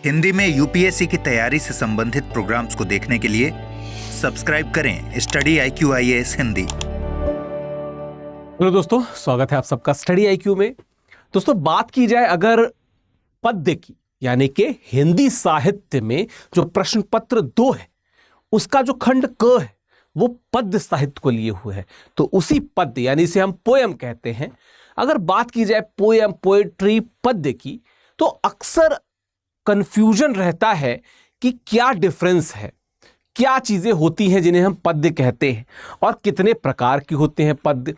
हिंदी में यूपीएससी की तैयारी से संबंधित प्रोग्राम्स को देखने के लिए सब्सक्राइब करें study IQ IAS Hindi. Hello दोस्तों, स्वागत है आप सबका स्टडी IQ में। दोस्तों, बात की जाए अगर पद्य की, यानी कि हिंदी साहित्य में जो प्रश्न पत्र 2 है उसका जो खंड क है वो पद्य साहित्य को लिए हुए है, तो उसी पद्य यानी इसे हम पोयम कहते हैं। अगर बात की जाए पोयम, पोएट्री, पद्य की, तो अक्सर कंफ्यूजन रहता है कि क्या डिफरेंस है, क्या चीजें होती हैं जिन्हें हम पद्य कहते हैं और कितने प्रकार की होते हैं पद्य।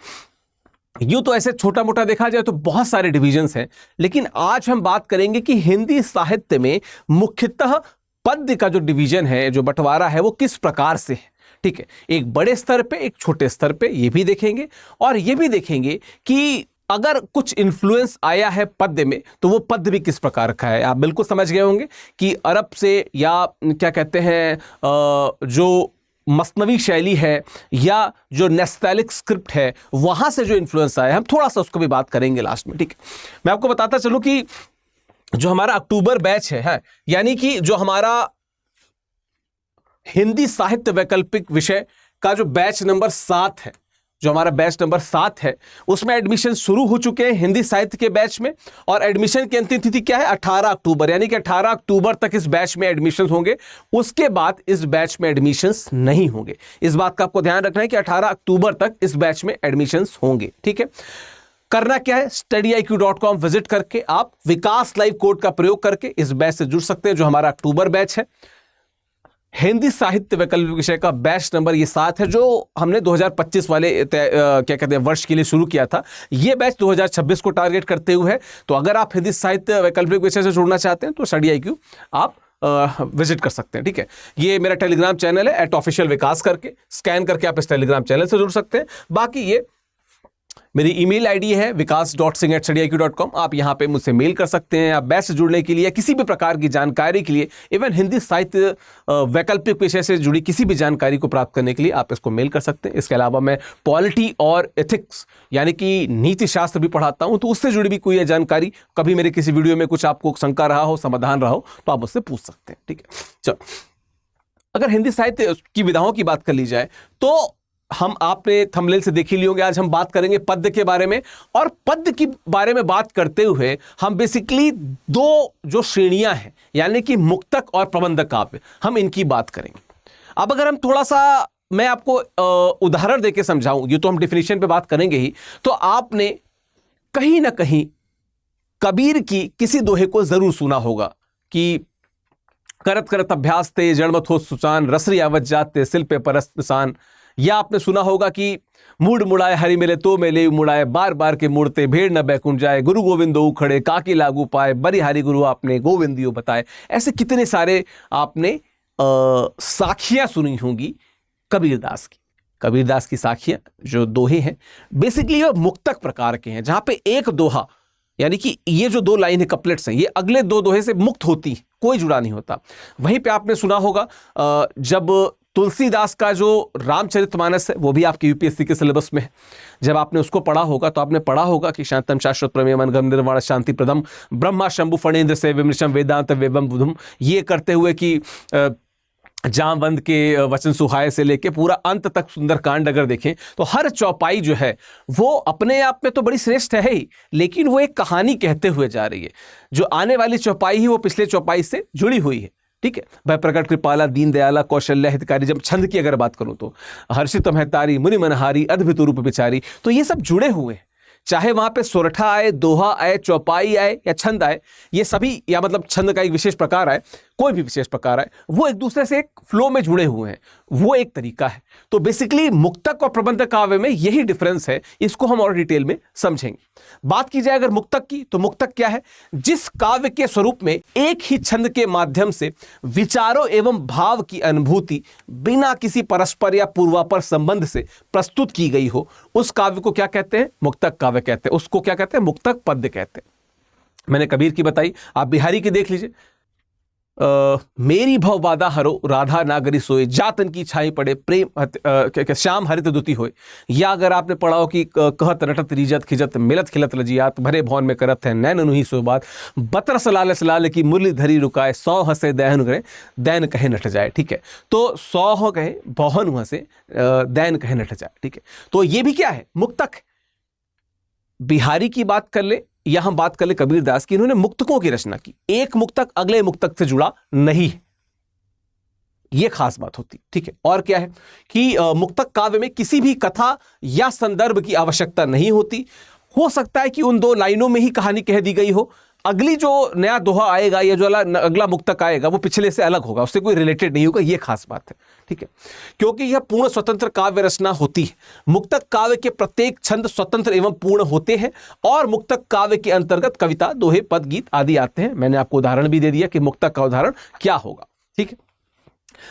यूं तो ऐसे छोटा मोटा देखा जाए तो बहुत सारे डिविजन्स हैं, लेकिन आज हम बात करेंगे कि हिंदी साहित्य में मुख्यतः पद्य का जो डिवीजन है, जो बंटवारा है, वो किस प्रकार से है। ठीक है, एक बड़े स्तर पे, एक छोटे स्तर पे, ये भी देखेंगे और ये भी देखेंगे कि अगर कुछ इन्फ्लुएंस आया है पद्य में तो वो पद्य भी किस प्रकार का है। आप बिल्कुल समझ गए होंगे कि अरब से या क्या कहते हैं जो मसनवी शैली है या जो नेस्टैलिक स्क्रिप्ट है वहां से जो इन्फ्लुएंस आया है, हम थोड़ा सा उसको भी बात करेंगे लास्ट में। ठीक है, मैं आपको बताता चलूं कि जो हमारा अक्टूबर बैच है यानी कि जो हमारा हिंदी साहित्य वैकल्पिक विषय का जो बैच नंबर 7 है, जो हमारा बैच नंबर 7 है, उसमें एडमिशन शुरू हो चुके हैं हिंदी साहित्य के बैच में। और एडमिशन की अंतिम तिथि क्या है? 18 अक्टूबर, यानी कि 18 अक्टूबर तक इस बैच में एडमिशन होंगे। उसके बाद इस बैच में एडमिशंस नहीं होंगे। इस बात का आपको ध्यान रखना है कि 18 अक्टूबर तक इस बैच में एडमिशंस होंगे। ठीक है, करना क्या है? studiiq.com विजिट करके आप विकास लाइव कोड का प्रयोग करके इस बैच से जुड़ सकते हैं, जो हमारा अक्टूबर बैच है। हिंदी साहित्य वैकल्पिक विषय का बैच नंबर ये 7 है, जो हमने 2025 वाले क्या कहते हैं वर्ष के लिए शुरू किया था। ये बैच 2026 को टारगेट करते हुए है। तो अगर आप हिंदी साहित्य वैकल्पिक विषय से जुड़ना चाहते हैं तो स्टडी IQ आप विजिट कर सकते हैं। ठीक है, ये मेरा टेलीग्राम चैनल है @official विकास करके स्कैन करके आप इस टेलीग्राम चैनल से जुड़ सकते हैं। बाकी ये मेरी ईमेल आईडी है vikas.singh@studiiq.com। आप यहाँ पे मुझसे मेल कर सकते हैं। आप बैच से जुड़ने के लिए, किसी भी प्रकार की जानकारी के लिए, इवन हिंदी साहित्य वैकल्पिक विषय से जुड़ी किसी भी जानकारी को प्राप्त करने के लिए आप इसको मेल कर सकते हैं। इसके अलावा मैं पॉलिटी और एथिक्स यानी कि नीति शास्त्र भी पढ़ाता हूँ, तो उससे जुड़ी भी कोई जानकारी, कभी मेरे किसी वीडियो में कुछ आपको शंका रहा हो, समाधान रहा हो, तो आप उससे पूछ सकते हैं। ठीक है, चलो, अगर हिंदी साहित्य की विधाओं की बात कर ली जाए तो हम आपने थंबनेल से देख ही लिए होंगे, आज हम बात करेंगे पद्य के बारे में। और पद्य के बारे में बात करते हुए हम बेसिकली 2 जो श्रेणियां हैं, यानी कि मुक्तक और प्रबंधक काव्य, हम इनकी बात करेंगे। अब अगर हम थोड़ा सा, मैं आपको उदाहरण देके समझाऊं, ये तो हम डेफिनेशन पे बात करेंगे ही, तो आपने कहीं ना कहीं कबीर की किसी दोहे को जरूर सुना होगा कि करत करत अभ्यास ते जड़मत हो सुचान, रसरी आवत जात ते सिल पे परस्त निशान। या आपने सुना होगा कि मुड़ मुड़ाए हरि मिले तो मेले मुड़ाए, बार बार के मुड़ते भेड़ न बैकुंठ जाए, गुरु गोविंद दो खड़े काकी लागू पाए, बरी हरि गुरु आपने गोविंदियो बताए। ऐसे कितने सारे आपने साखियां सुनी होंगी कबीरदास की। कबीरदास की साखियां जो दोहे हैं बेसिकली वो मुक्तक प्रकार के हैं, जहां पे एक दोहा यानी कि ये जो 2 लाइन है, कपलेट्स हैं, ये अगले 2 दोहे से मुक्त होती, कोई जुड़ा नहीं होता। वहीं पे आपने सुना होगा जब तुलसीदास का जो रामचरितमानस है, वो भी आपके यूपीएससी के सिलेबस में है। जब आपने उसको पढ़ा होगा तो आपने पढ़ा होगा कि शांतम शाश्वत प्रमेय मनगम निर्वाण शांति प्रदम ब्रह्मा शंभु फणेन्द्र से विमृशम वेदांत वेवम बुधम, ये करते हुए कि जामवंत के वचन सुहाए से लेके पूरा अंत तक सुंदर कांड अगर देखें तो हर चौपाई जो है वो अपने आप में तो बड़ी श्रेष्ठ है ही, लेकिन वो एक कहानी कहते हुए जा रही है। जो आने वाली चौपाई ही वो पिछले चौपाई से जुड़ी हुई है। ठीक है, भय प्रकट कृपाला दीन दयाला कौशल्य हितकारी। जब छंद की अगर बात करूं तो हर्षित महतारी मुनि मनहारी अद्भुत रूप विचारी, तो ये सब जुड़े हुए हैं। चाहे वहां पे सोरठा आए, दोहा आए, चौपाई आए या छंद आए, ये सभी, या मतलब छंद का एक विशेष प्रकार आए, कोई भी विशेष प्रकार आए, वो एक दूसरे से एक फ्लो में जुड़े हुए हैं। वो एक तरीका है। तो बेसिकली मुक्तक और प्रबंधक काव्य में यही डिफरेंस है। इसको हम और डिटेल में समझेंगे। बात की जाए अगर मुक्तक की, तो मुक्तक क्या है? जिस काव्य के स्वरूप में एक ही छंद के माध्यम से विचारों एवं भाव की अनुभूति बिना किसी परस्पर या पूर्वापर संबंध से प्रस्तुत की गई हो, उस काव्य को क्या कहते हैं? मुक्तक काव्य कहते हैं। उसको क्या कहते हैं? मुक्तक पद्य कहते हैं। मैंने कबीर की बताई, आप बिहारी की देख लीजिए। मेरी भव बाधा हरो राधा नागरी सोए जातन की छाई पड़े प्रेम श्याम हरित दुति होए। या अगर आपने पढ़ा हो कि कहत रटत रीजत खिजत मिलत खिलत लजियात भरे भवन में करत है नैन नुही सो बात बतरस लाल सलाल की मुरली धरी रुकाए 100 हंसे दैन करे दैन कहे नट जाए। ठीक है, तो 100 हो कहे बहुन हंसे दैन कहे नट जाए। ठीक है, तो ये भी क्या है, मुक्तक। बिहारी की बात कर ले या हम बात कर ले कबीरदास की, इन्होंने मुक्तकों की रचना की। एक मुक्तक अगले मुक्तक से जुड़ा नहीं है, यह खास बात होती। ठीक है, और क्या है कि मुक्तक काव्य में किसी भी कथा या संदर्भ की आवश्यकता नहीं होती। हो सकता है कि उन 2 लाइनों में ही कहानी कह दी गई हो, अगली जो नया दोहा आएगा या जो अगला मुक्तक आएगा वो पिछले से अलग होगा, उससे कोई रिलेटेड नहीं होगा। ये खास बात है। ठीक है, क्योंकि यह पूर्ण स्वतंत्र काव्य रचना होती है। मुक्तक काव्य के प्रत्येक छंद स्वतंत्र एवं पूर्ण होते हैं और मुक्तक काव्य के अंतर्गत कविता, दोहे, पद, गीत आदि आते हैं। मैंने आपको उदाहरण भी दे दिया कि मुक्तक का उदाहरण क्या होगा। ठीक है,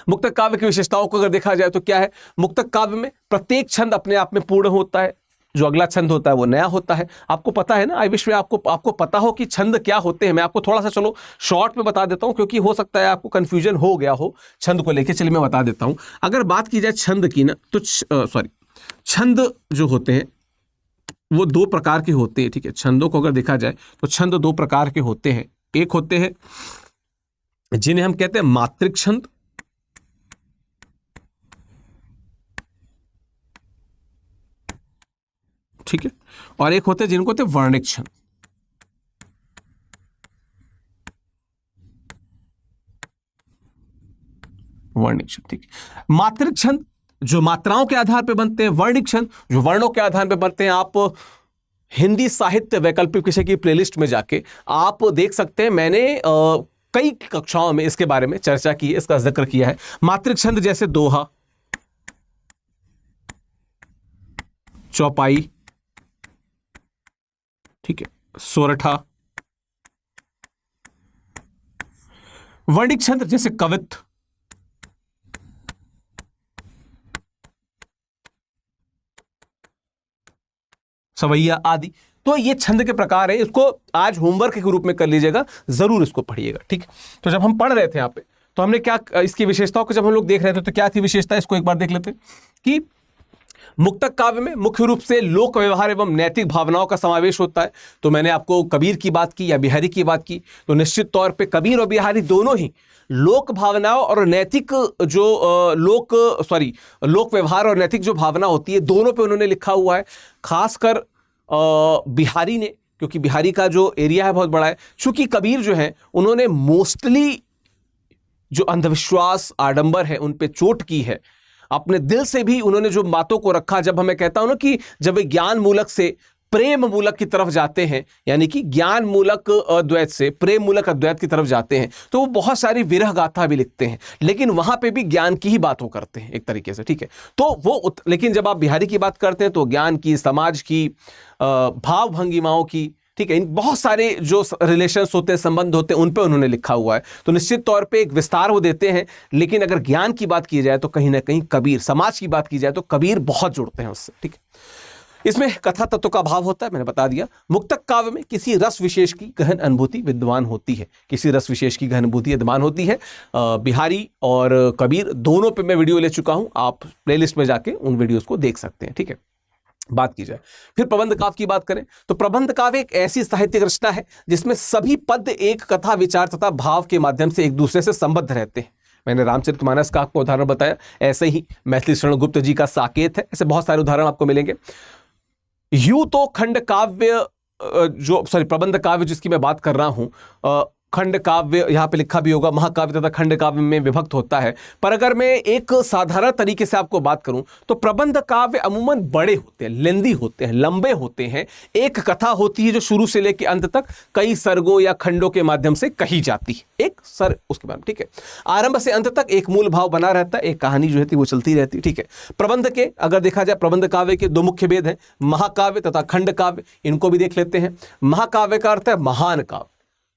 मुक्तक काव्य की विशेषताओं को अगर देखा जाए तो क्या है, मुक्तक काव्य में प्रत्येक छंद अपने आप में पूर्ण होता है, जो अगला छंद होता है वो नया होता है। आपको पता है ना, आई विश में आपको पता हो कि छंद क्या होते हैं। मैं आपको थोड़ा सा चलो शॉर्ट में बता देता हूं, क्योंकि हो सकता है आपको कंफ्यूजन हो गया हो छंद को लेके। चलिए मैं बता देता हूं। अगर बात की जाए छंद की ना, तो छंद जो होते हैं वो 2 प्रकार के होते हैं। ठीक है, छंदों को अगर देखा जाए तो छंद 2 प्रकार के होते हैं। एक होते हैं जिन्हें हम कहते हैं मात्रिक छंद, ठीक है, और एक होते हैं जिनको कहते हैं वर्णिक छंद। वर्णिक छंद, ठीक है। मात्रिक छंद जो मात्राओं के आधार पर बनते हैं, वर्णिक छंद जो वर्णों के आधार पर बनते हैं। आप हिंदी साहित्य वैकल्पिक विषय की प्लेलिस्ट में जाके आप देख सकते हैं, मैंने कई कक्षाओं में इसके बारे में चर्चा की है, इसका जिक्र किया है। मात्रिक छंद जैसे दोहा, चौपाई, ठीक है, सोरठा। वर्णिक छंद जैसे कवित्त, सवैया आदि। तो ये छंद के प्रकार है। इसको आज होमवर्क के रूप में कर लीजिएगा, जरूर इसको पढ़िएगा। ठीक, तो जब हम पढ़ रहे थे यहाँ पे तो हमने क्या, इसकी विशेषताओं को जब हम लोग देख रहे थे तो क्या थी विशेषता, इसको एक बार देख लेते कि मुक्तक काव्य में मुख्य रूप से लोक व्यवहार एवं नैतिक भावनाओं का समावेश होता है। तो मैंने आपको कबीर की बात की या बिहारी की बात की, तो निश्चित तौर पे कबीर और बिहारी दोनों ही लोक भावनाओं और नैतिक जो लोक व्यवहार और नैतिक जो भावना होती है, दोनों पे उन्होंने लिखा हुआ है। खासकर बिहारी ने, क्योंकि बिहारी का जो एरिया है बहुत बड़ा है। चूंकि कबीर जो है उन्होंने मोस्टली जो अंधविश्वास, आडंबर है, उन पे चोट की है। अपने दिल से भी उन्होंने जो बातों को रखा। जब हमें कहता हूं ना कि जब वे ज्ञान मूलक से प्रेम मूलक की तरफ जाते हैं, यानी कि ज्ञान मूलक अद्वैत से प्रेम मूलक अद्वैत की तरफ जाते हैं, तो वो बहुत सारी विरह गाथा भी लिखते हैं, लेकिन वहां पे भी ज्ञान की ही बात वो करते हैं एक तरीके से। ठीक है, तो वो लेकिन जब आप बिहारी की बात करते हैं तो ज्ञान की, समाज की, भाव भंगिमाओं की, ठीक है, इन बहुत सारे जो रिलेशंस होते हैं, संबंध होते हैं, उन पे उन्होंने लिखा हुआ है। तो निश्चित तौर पे एक विस्तार वो देते हैं। लेकिन अगर ज्ञान की बात की जाए तो कहीं ना कहीं कबीर, समाज की बात की जाए तो कबीर बहुत जुड़ते हैं उससे। ठीक है, इसमें कथा तत्व का भाव होता है, मैंने बता दिया। मुक्तक काव्य में किसी रस विशेष की गहन अनुभूति विद्यमान होती है, किसी रस विशेष की गहन अनुभूति विद्यमान होती है। बिहारी और कबीर दोनों पे मैं वीडियो ले चुका हूं, आप प्लेलिस्ट में जाके उन वीडियोस को देख सकते हैं। ठीक है, बात की जाए फिर प्रबंध काव्य की बात करें तो प्रबंध काव्य एक ऐसी साहित्यिक रचना है जिसमें सभी पद एक कथा, विचार तथा भाव के माध्यम से एक दूसरे से संबद्ध रहते हैं। मैंने रामचरितमानस का आपको उदाहरण बताया, ऐसे ही मैथिली शरण गुप्त जी का साकेत है, ऐसे बहुत सारे उदाहरण आपको मिलेंगे। यूं तो खंड काव्य प्रबंध काव्य जिसकी मैं बात कर रहा हूं, खंड काव्य यहाँ पे लिखा भी होगा, महाकाव्य तथा खंड काव्य में विभक्त होता है। पर अगर मैं एक साधारण तरीके से आपको बात करूं तो प्रबंध काव्य अमूमन बड़े होते हैं, लेंदी होते हैं, लंबे होते हैं। एक कथा होती है जो शुरू से लेकर अंत तक कई सर्गों या खंडों के माध्यम से कही जाती है, एक सर उसके बाद। ठीक है, आरंभ से अंत तक एक मूल भाव बना रहता है, एक कहानी जो है वो चलती रहती है। ठीक है, प्रबंध के अगर देखा जाए, प्रबंध काव्य के 2 मुख्य भेद हैं, महाकाव्य तथा खंड काव्य। इनको भी देख लेते हैं। महाकाव्य का अर्थ है महान काव्य।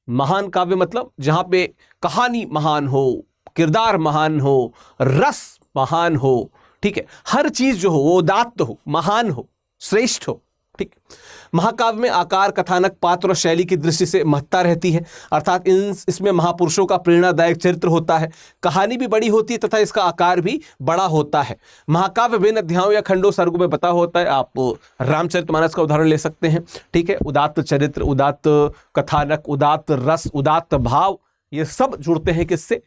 महान काव्य मतलब जहां पे कहानी महान हो, किरदार महान हो, रस महान हो, ठीक है, हर चीज जो हो वो उदात्त हो, महान हो, श्रेष्ठ हो। ठीक। महाकाव्य में आकार, कथानक, पात्र और शैली की दृष्टि से महत्ता रहती है, अर्थात इसमें महापुरुषों का प्रेरणादायक चरित्र होता है, कहानी भी बड़ी होती है तथा इसका आकार भी बड़ा होता है। महाकाव्य विभिन्न अध्यायों या खंडों सर्गों में बता होता है। आप रामचरितमानस का उदाहरण ले सकते हैं, ठीक है। उदात्त चरित्र, उदात्त कथानक, उदात्त रस, उदात्त भाव, ये सब जुड़ते हैं किससे?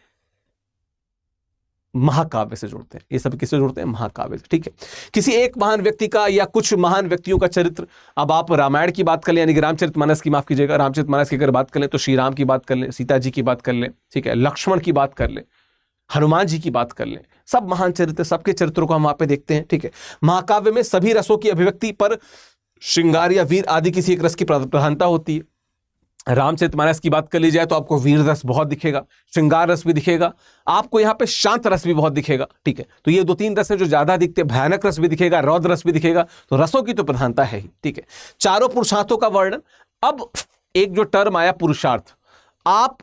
महाकाव्य से जुड़ते हैं। ये सब किससे जुड़ते हैं? महाकाव्य से, ठीक है। किसी एक महान व्यक्ति का या कुछ महान व्यक्तियों का चरित्र, अब आप रामायण की बात कर लें, यानी कि रामचरितमानस की, माफ कीजिएगा, रामचरितमानस की अगर बात कर लें तो श्री राम की बात कर लें, सीता जी की बात कर लें, ठीक है, लक्ष्मण की बात कर लें, हनुमान जी की बात कर लें, सब महान चरित्र, सबके चरित्रों को हम वहां पे देखते हैं, ठीक है। महाकाव्य में सभी रसों की अभिव्यक्ति पर श्रृंगार या वीर आदि किसी एक रस की प्रधानता होती है। रामचरितमानस की बात कर ली जाए तो आपको वीर रस बहुत दिखेगा, श्रृंगार रस भी दिखेगा, आपको यहाँ पे शांत रस भी बहुत दिखेगा, ठीक है। तो ये 2-3 रस हैं जो ज्यादा दिखते हैं। भयानक रस भी दिखेगा, रौद्र रस भी दिखेगा, तो रसों की तो प्रधानता है ही, ठीक है। चारों पुरुषार्थों का वर्णन। अब एक जो टर्म आया पुरुषार्थ, आप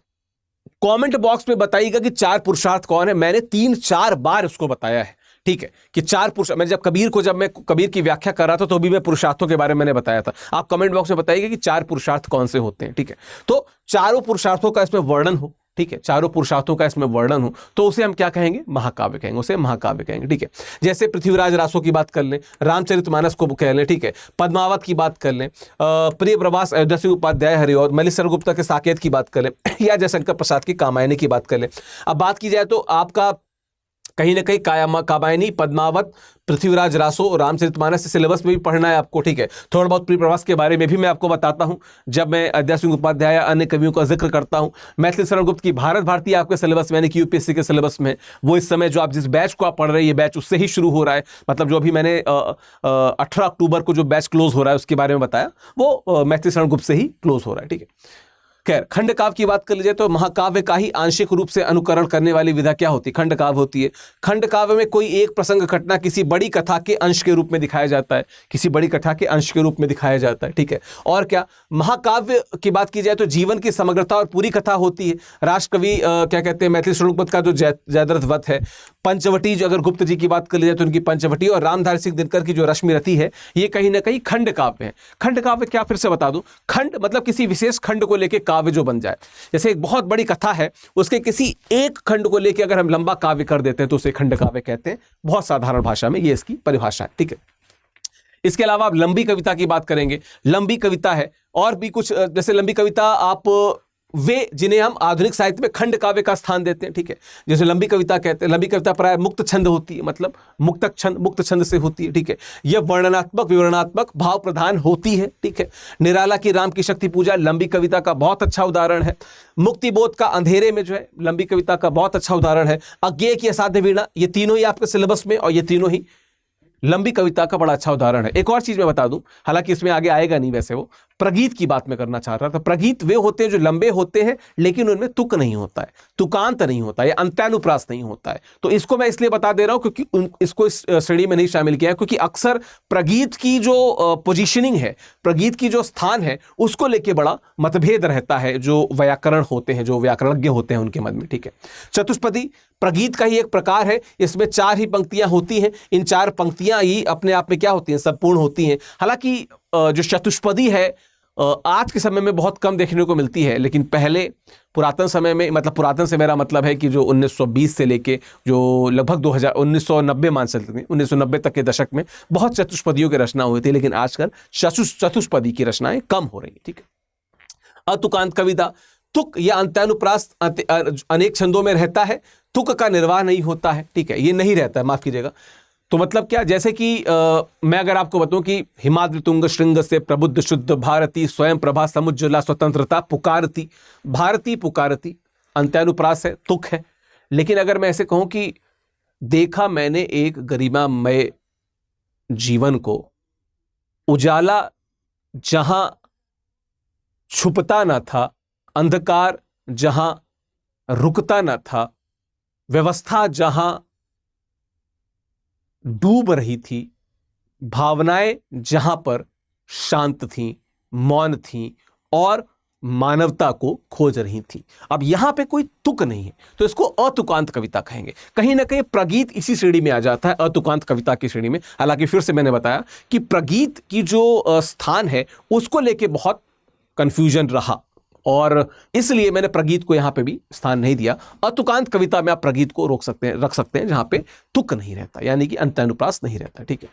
कमेंट बॉक्स में बताइएगा कि 4 पुरुषार्थ कौन है। मैंने 3-4 बार उसको बताया है, ठीक है, कि 4 पुरुष। मैं जब कबीर की व्याख्या कर रहा था तो भी मैं पुरुषार्थों के बारे में मैंने बताया था। आप कमेंट बॉक्स में बताइएगा कि 4 पुरुषार्थ कौन से होते हैं, ठीक है। तो चारों पुरुषार्थों का इसमें वर्णन हो, ठीक है, चारों पुरुषार्थों का इसमें वर्णन हो तो उसे हम क्या कहेंगे? महाकाव्य कहेंगे, उसे महाकाव्य कहेंगे, ठीक है। जैसे पृथ्वीराज रासो की बात कर लें, रामचरितमानस को कह लें, ठीक है, पद्मावत की बात कर लें, प्रिय प्रवास अयोध्या सिंह उपाध्याय हरिऔध, मल्लेश्वर गुप्ता के साकेत की बात कर लें, या जयशंकर प्रसाद की कामायनी की बात कर लें। अब बात की जाए तो आपका कहीं ना कहीं कामायनी, पद्मावत, पृथ्वीराज रासो, रामचरितमानस सिलेबस में भी पढ़ना है आपको, ठीक है। थोड़ा बहुत प्रिय प्रवास के बारे में भी मैं आपको बताता हूं जब मैं अयोध्या सिंह उपाध्याय अन्य कवियों का जिक्र करता हूं। मैथिली शरण गुप्त की भारत भारती आपके सिलेबस में, यानी कि यूपीएससी के सिलेबस में, वो इस समय जो आप जिस बैच को आप पढ़ रहे हैं, ये बैच उससे ही शुरू हो रहा है। मतलब जो अभी मैंने 18 अक्टूबर को जो बैच क्लोज हो रहा है उसके बारे में बताया, वो मैथिली शरण गुप्त से ही क्लोज हो रहा है, ठीक है। खैर, खंड काव्य की बात कर लीजिए तो महाकाव्य का ही आंशिक रूप से अनुकरण करने वाली विधा क्या होती है? खंड काव्य होती है। खंड काव्य में कोई एक प्रसंग घटना किसी बड़ी कथा के अंश के रूप में दिखाया जाता है, किसी बड़ी कथा के अंश के रूप में दिखाया जाता है, ठीक है। और क्या, महाकाव्य की बात की जाए तो जीवन की समग्रता और पूरी कथा होती है। राष्ट्रकवि क्या कहते हैं, मैथिली शरण गुप्त का जो जयद्रथ वध है, पंचवटी, जो अगर गुप्त जी की बात कर ली जाए तो उनकी पंचवटी, और रामधारी सिंह दिनकर की जो रश्मिरथी है, ये कहीं ना कहीं खंड काव्य है। खंड काव्य क्या, फिर से बता दूं, खंड मतलब किसी विशेष खंड को लेकर काव्य जो बन जाए। जैसे एक बहुत बड़ी कथा है, उसके किसी एक खंड को लेकर अगर हम लंबा काव्य कर देते हैं तो उसे खंड काव्य कहते हैं। बहुत साधारण भाषा में ये इसकी परिभाषा है, ठीक है। इसके अलावा आप लंबी कविता की बात करेंगे, लंबी कविता है और भी कुछ, जैसे लंबी कविता आप वे जिन्हें हम आधुनिक साहित्य में खंड काव्य का स्थान देते हैं, ठीक है। जैसे लंबी कविता कहते हैं, लंबी कविता प्राय मुक्त छंद होती है, मतलब मुक्त छंद से होती है, ठीक है। यह वर्णनात्मक, विवरणात्मक, भाव प्रधान होती है, ठीक है। निराला की राम की शक्ति पूजा लंबी कविता का बहुत अच्छा उदाहरण है। मुक्तिबोध का अंधेरे में जो है लंबी कविता का बहुत अच्छा उदाहरण है। अज्ञेय की असाध्य वीणा, ये तीनों ही आपके सिलेबस में, और ये तीनों ही लंबी कविता का बड़ा अच्छा उदाहरण है। एक और चीज मैं बता दूं, हालांकि इसमें आगे आएगा नहीं, वैसे वो प्रगीत की बात मैं करना चाह रहा था। प्रगीत वे होते हैं जो लंबे होते हैं लेकिन उनमें तुक नहीं होता है, तुकांत नहीं होता है, अंत्यानुप्रास नहीं होता है। तो इसको मैं इसलिए बता दे रहा हूं क्योंकि इसको इस श्रेणी में नहीं शामिल किया है, क्योंकि अक्सर प्रगीत की जो पोजीशनिंग है, प्रगीत की जो स्थान है, उसको लेके बड़ा मतभेद रहता है जो व्याकरण होते हैं, जो व्याकरणज्ञ होते हैं उनके मन में, ठीक है। चतुष्पदी प्रगीत का ही एक प्रकार है। इसमें 4 ही पंक्तियां होती हैं। इन 4 पंक्तियां ही अपने आप में क्या होती हैं? संपूर्ण होती हैं। हालांकि जो चतुष्पदी है आज के समय में बहुत कम देखने को मिलती है, लेकिन पहले पुरातन समय में, मतलब पुरातन से मेरा मतलब है कि जो 1920 से लेके जो लगभग 1990 मान सकते हैं, 1990 तक के दशक में बहुत चतुष्पदियों की रचना हुई थी, लेकिन आजकल चतुष्पदी की रचनाएं कम हो रही है, ठीक है। अतुकांत कविता, तुक या अंत्यानुप्रास अनेक छंदों में रहता है, तुक का निर्वाह नहीं होता है, ठीक है, ये नहीं रहता है, माफ कीजिएगा। तो मतलब क्या, जैसे कि मैं अगर आपको बताऊं कि हिमाद्रि तुंग श्रृंग से प्रबुद्ध शुद्ध भारती, स्वयं प्रभा समुज्ज्वला स्वतंत्रता पुकारती, भारती पुकारती, अंत्यानुप्रास है, तुक है। लेकिन अगर मैं ऐसे कहूं कि देखा मैंने एक गरिमामय जीवन को, उजाला जहां छुपता न था, अंधकार जहां रुकता न था, व्यवस्था जहां डूब रही थी, भावनाएं जहां पर शांत थीं, मौन थीं, और मानवता को खोज रही थी। अब यहां पे कोई तुक नहीं है, तो इसको अतुकांत कविता कहेंगे। कहीं ना कहीं प्रगीत इसी श्रेणी में आ जाता है, अतुकांत कविता की श्रेणी में। हालांकि फिर से मैंने बताया कि प्रगीत की जो स्थान है उसको लेके बहुत कंफ्यूजन रहा, और इसलिए मैंने प्रगीत को यहां पे भी स्थान नहीं दिया। अतुकांत कविता में आप प्रगीत को रख सकते हैं जहां पे तुक नहीं रहता, यानी कि अंत्यानुप्रास नहीं रहता। ठीक है।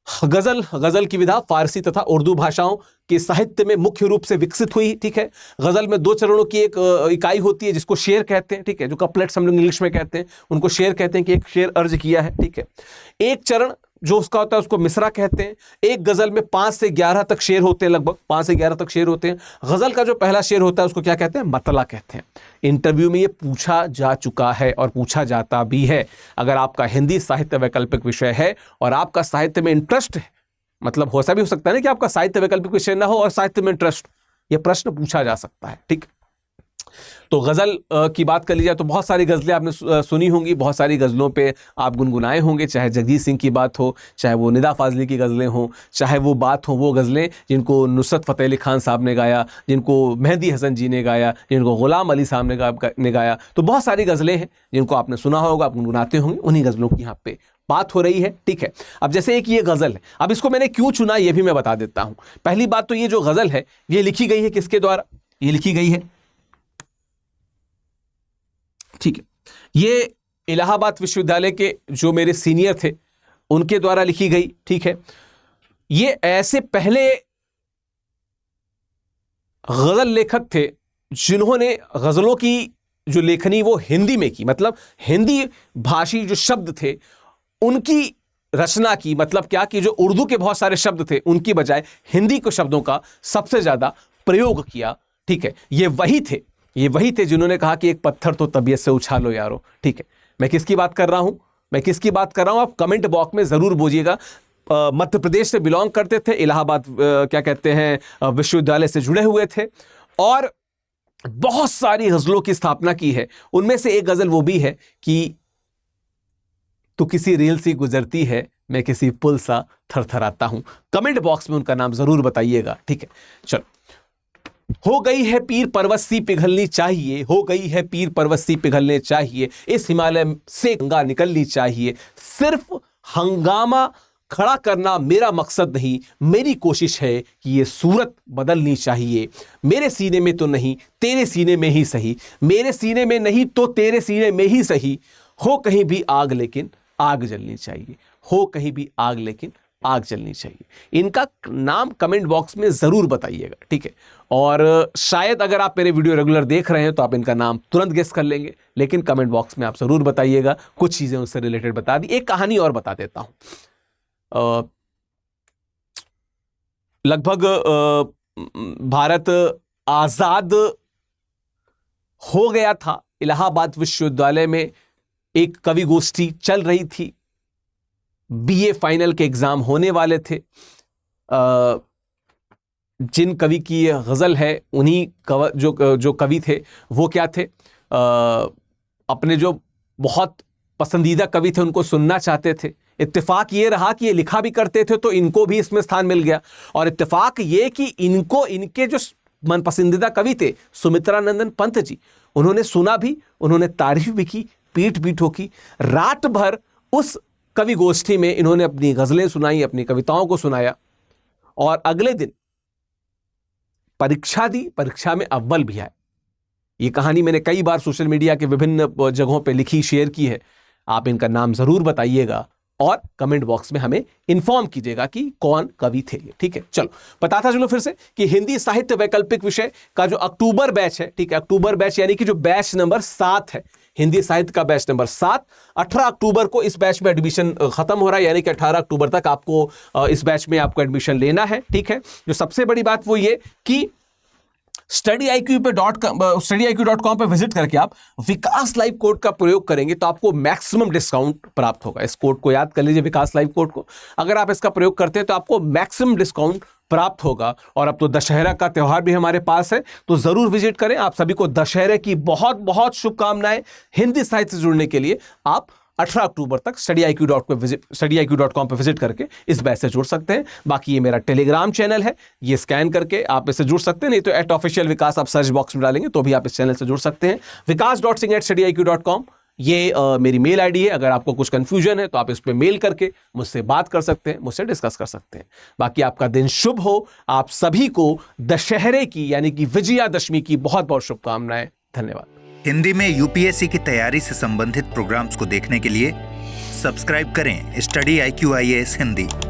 गजल की विधा फारसी तथा उर्दू भाषाओं के साहित्य में मुख्य रूप से विकसित हुई। ठीक है। गजल में 2 चरणों की एक इकाई होती है जिसको शेर कहते हैं। ठीक है। जो कपलेट्स हम लोग इंग्लिश में कहते हैं उनको शेर कहते हैं, कि एक शेर अर्ज किया है। ठीक है। एक चरण जो उसका होता है उसको मिसरा कहते हैं। एक गजल में 5 से 11 तक शेर होते हैं, लगभग 5 से 11 तक शेर होते हैं। गजल का जो पहला शेर होता है उसको क्या कहते हैं? मतला कहते हैं। इंटरव्यू में ये पूछा जा चुका है और पूछा जाता भी है। अगर आपका हिंदी साहित्य वैकल्पिक विषय है और आपका साहित्य में इंटरेस्ट है, मतलब हो ऐसा भी हो सकता है ना कि आपका साहित्य वैकल्पिक विषय ना हो और साहित्य में इंटरेस्ट, ये प्रश्न पूछा जा सकता है। ठीक। तो गजल की बात कर ली जाए तो बहुत सारी गजलें आपने सुनी होंगी, बहुत सारी गजलों पे आप गुनगुनाए होंगे, चाहे जगजीत सिंह की बात हो, चाहे वो निदा फाजली की गजलें हों, चाहे वो बात हो वो गजलें जिनको नुसरत फ़तेह अली खान साहब ने गाया, जिनको मेहदी हसन जी ने गाया, जिनको गुलाम अली साहब ने गाया। तो बहुत सारी गजलें हैं जिनको आपने सुना होगा, आप गुनगुनाते होंगे, उन्हीं गजलों की यहाँ पे बात हो रही है। ठीक है। अब जैसे एक ये गजल है, अब इसको मैंने क्यों चुना ये भी मैं बता देता हूं। पहली बात तो ये जो गजल है ये लिखी गई है किसके द्वारा? ये लिखी गई है, ठीक है, ये इलाहाबाद विश्वविद्यालय के जो मेरे सीनियर थे उनके द्वारा लिखी गई। ठीक है। ये ऐसे पहले गजल लेखक थे जिन्होंने गजलों की जो लेखनी वो हिंदी में की, मतलब हिंदी भाषी जो शब्द थे उनकी रचना की, मतलब क्या कि जो उर्दू के बहुत सारे शब्द थे उनकी बजाय हिंदी के शब्दों का सबसे ज्यादा प्रयोग किया। ठीक है। ये वही थे जिन्होंने कहा कि एक पत्थर तो तबीयत से उछालो यारो। ठीक है। मैं किसकी बात कर रहा हूं? आप कमेंट बॉक्स में जरूर बोलिएगा। मध्य प्रदेश से बिलोंग करते थे, इलाहाबाद क्या कहते हैं विश्वविद्यालय से जुड़े हुए थे और बहुत सारी गजलों की स्थापना की है। उनमें से एक गजल वो भी है कि तू किसी रेल सी गुजरती है, मैं किसी पुल सा थरथराता हूं। कमेंट बॉक्स में उनका नाम जरूर बताइएगा। ठीक है। चलो, हो गई है पीर पर्वत सी पिघलनी चाहिए, हो गई है पीर पर्वत सी पिघलने चाहिए, इस हिमालय से गंगा निकलनी चाहिए, सिर्फ हंगामा खड़ा करना मेरा मकसद नहीं, मेरी कोशिश है कि ये सूरत बदलनी चाहिए। मेरे सीने में तो नहीं तेरे सीने में ही सही, मेरे सीने में नहीं तो तेरे सीने में ही सही, हो कहीं भी आग लेकिन आग जलनी चाहिए, हो कहीं भी आग लेकिन आग जलनी चाहिए। इनका नाम कमेंट बॉक्स में जरूर बताइएगा। ठीक है। और शायद अगर आप मेरे वीडियो रेगुलर देख रहे हैं तो आप इनका नाम तुरंत गेस कर लेंगे, लेकिन कमेंट बॉक्स में आप जरूर बताइएगा। कुछ चीजें उससे रिलेटेड बता दी। एक कहानी और बता देता हूं। लगभग भारत आजाद हो गया था, इलाहाबाद विश्वविद्यालय में एक कवि गोष्ठी चल रही थी, बीए फाइनल के एग्जाम होने वाले थे। जिन कवि की ये गजल है उन्हीं जो कवि थे वो क्या थे, अपने जो बहुत पसंदीदा कवि थे उनको सुनना चाहते थे। इत्तेफाक ये रहा कि ये लिखा भी करते थे तो इनको भी इसमें स्थान मिल गया, और इत्तेफाक ये कि इनके जो मन पसंदीदा कवि थे सुमित्रा नंदन पंत जी, उन्होंने सुना भी, उन्होंने तारीफ भी की, पीठ भी ठोकी। रात भर उस कवि गोष्ठी में इन्होंने अपनी गजलें सुनाई, अपनी कविताओं को सुनाया, और अगले दिन परीक्षा दी, परीक्षा में अव्वल भी आए। ये कहानी मैंने कई बार सोशल मीडिया के विभिन्न जगहों पे लिखी, शेयर की है। आप इनका नाम जरूर बताइएगा और कमेंट बॉक्स में हमें इन्फॉर्म कीजिएगा कि कौन कवि थे ये। ठीक है। चलो, बताता चलो फिर से कि हिंदी साहित्य वैकल्पिक विषय का जो अक्टूबर बैच है, ठीक है, अक्टूबर बैच यानी कि जो बैच नंबर 7 है, हिंदी साहित्य का बैच नंबर 7, 18 अक्टूबर को इस बैच में एडमिशन खत्म हो रहा है, यानी कि 18 अक्टूबर तक आपको इस बैच में आपको एडमिशन लेना है। ठीक है। जो सबसे बड़ी बात वो ये कि studiiq.com पे विजिट करके आप विकास लाइव कोड का प्रयोग करेंगे तो आपको मैक्सिमम डिस्काउंट प्राप्त होगा। इस कोड को याद कर लीजिए, विकास लाइव कोड को। अगर आप इसका प्रयोग करते हैं तो आपको मैक्सिमम डिस्काउंट प्राप्त होगा। और अब तो दशहरा का त्यौहार भी हमारे पास है, तो जरूर विजिट करें। आप सभी को दशहरे की बहुत बहुत शुभकामनाएं। हिंदी साहित्य से जुड़ने के लिए आप 18 अक्टूबर तक studyIQ.com पे विजिट करके इस बैच से जुड़ सकते हैं। बाकी ये मेरा टेलीग्राम चैनल है, ये स्कैन करके आप इससे जुड़ सकते हैं, नहीं तो @officialvikas आप सर्च बॉक्स में डालेंगे तो भी आप इस चैनल से जुड़ सकते हैं। vikas.singh@studyIQ.com ये मेरी मेल आईडी है। अगर आपको कुछ कंफ्यूजन है तो आप इस पे मेल करके मुझसे बात कर सकते हैं, मुझसे डिस्कस कर सकते हैं। बाकी आपका दिन शुभ हो। आप सभी को दशहरे की यानी कि विजयादशमी की बहुत बहुत शुभकामनाएं। धन्यवाद। हिंदी में यूपीएससी की तैयारी से संबंधित प्रोग्राम्स को देखने के लिए सब्सक्राइब करें स्टडी IQ IAS हिंदी।